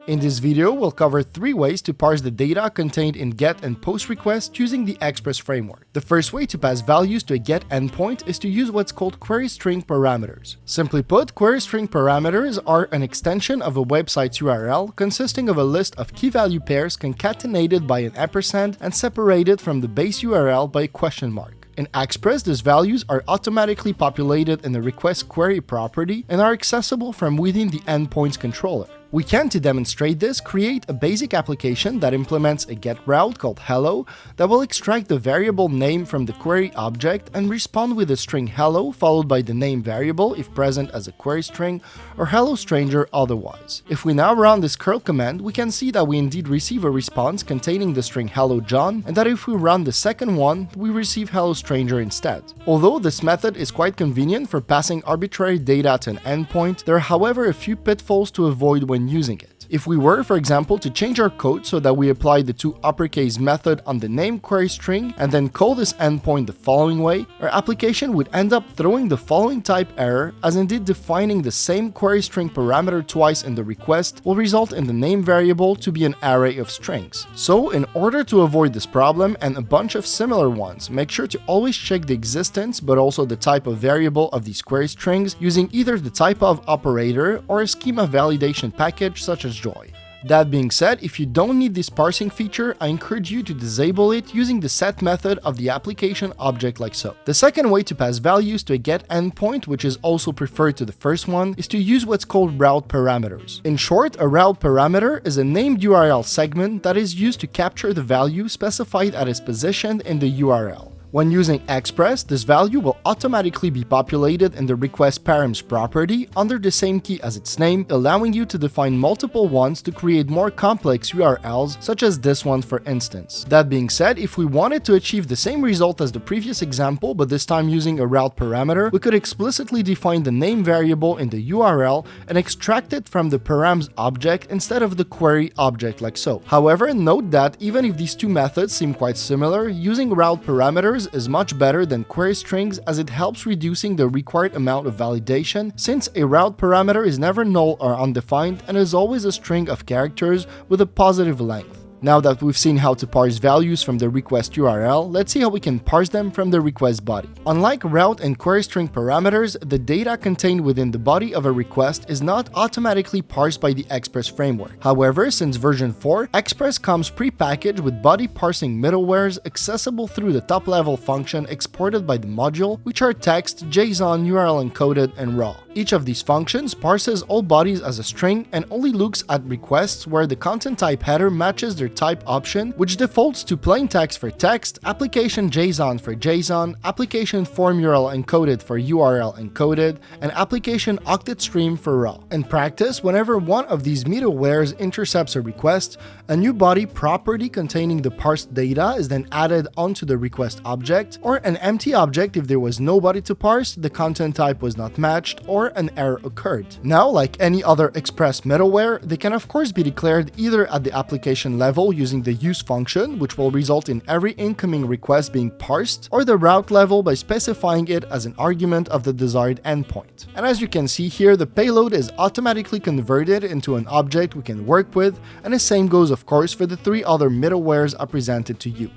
In this video, we'll cover 3 ways to parse the data contained in GET and POST requests using the Express framework. The first way to pass values to a GET endpoint is to use what's called query string parameters. Simply put, query string parameters are an extension of a website's URL consisting of a list of key value pairs concatenated by an ampersand and separated from the base URL by a question mark. In Express, these values are automatically populated in the request query property and are accessible from within the endpoint's controller. We can, to demonstrate this, create a basic application that implements a GET route called hello that will extract the variable name from the query object and respond with a string hello followed by the name variable if present as a query string or hello stranger otherwise. If we now run this curl command, we can see that we indeed receive a response containing the string hello John, and that if we run the second one, we receive hello stranger instead. Although this method is quite convenient for passing arbitrary data to an endpoint, there are however a few pitfalls to avoid when using it. If we were, for example, to change our code so that we apply the two uppercase method on the name query string and then call this endpoint the following way, our application would end up throwing the following type error, as indeed defining the same query string parameter twice in the request will result in the name variable to be an array of strings. So, in order to avoid this problem and a bunch of similar ones, make sure to always check the existence but also the type of variable of these query strings using either the type of operator or a schema validation package such as Joy. That being said, if you don't need this parsing feature, I encourage you to disable it using the set method of the application object like so. The second way to pass values to a GET endpoint, which is also preferred to the first one, is to use what's called route parameters. In short, a route parameter is a named URL segment that is used to capture the value specified at its position in the URL. When using Express, this value will automatically be populated in the request params property under the same key as its name, allowing you to define multiple ones to create more complex URLs, such as this one for instance. That being said, if we wanted to achieve the same result as the previous example, but this time using a route parameter, we could explicitly define the name variable in the URL and extract it from the params object instead of the query object like so. However, note that even if these two methods seem quite similar, using route parameters is much better than query strings as it helps reducing the required amount of validation, since a route parameter is never null or undefined and is always a string of characters with a positive length. Now that we've seen how to parse values from the request URL, let's see how we can parse them from the request body. Unlike route and query string parameters, the data contained within the body of a request is not automatically parsed by the Express framework. However, since version 4, Express comes pre-packaged with body parsing middlewares accessible through the top-level function exported by the module, which are text, JSON, URL encoded, and raw. Each of these functions parses all bodies as a string and only looks at requests where the content type header matches their type option, which defaults to plain text for text, application JSON for JSON, application form URL encoded for URL encoded, and application octet stream for raw. In practice, whenever one of these middlewares intercepts a request, a new body property containing the parsed data is then added onto the request object, or an empty object if there was no body to parse, the content type was not matched, or an error occurred. Now, like any other Express middleware, they can of course be declared either at the application level using the use function, which will result in every incoming request being parsed, or the route level by specifying it as an argument of the desired endpoint. And as you can see here, the payload is automatically converted into an object we can work with, and the same goes of course for the 3 other middlewares I presented to you.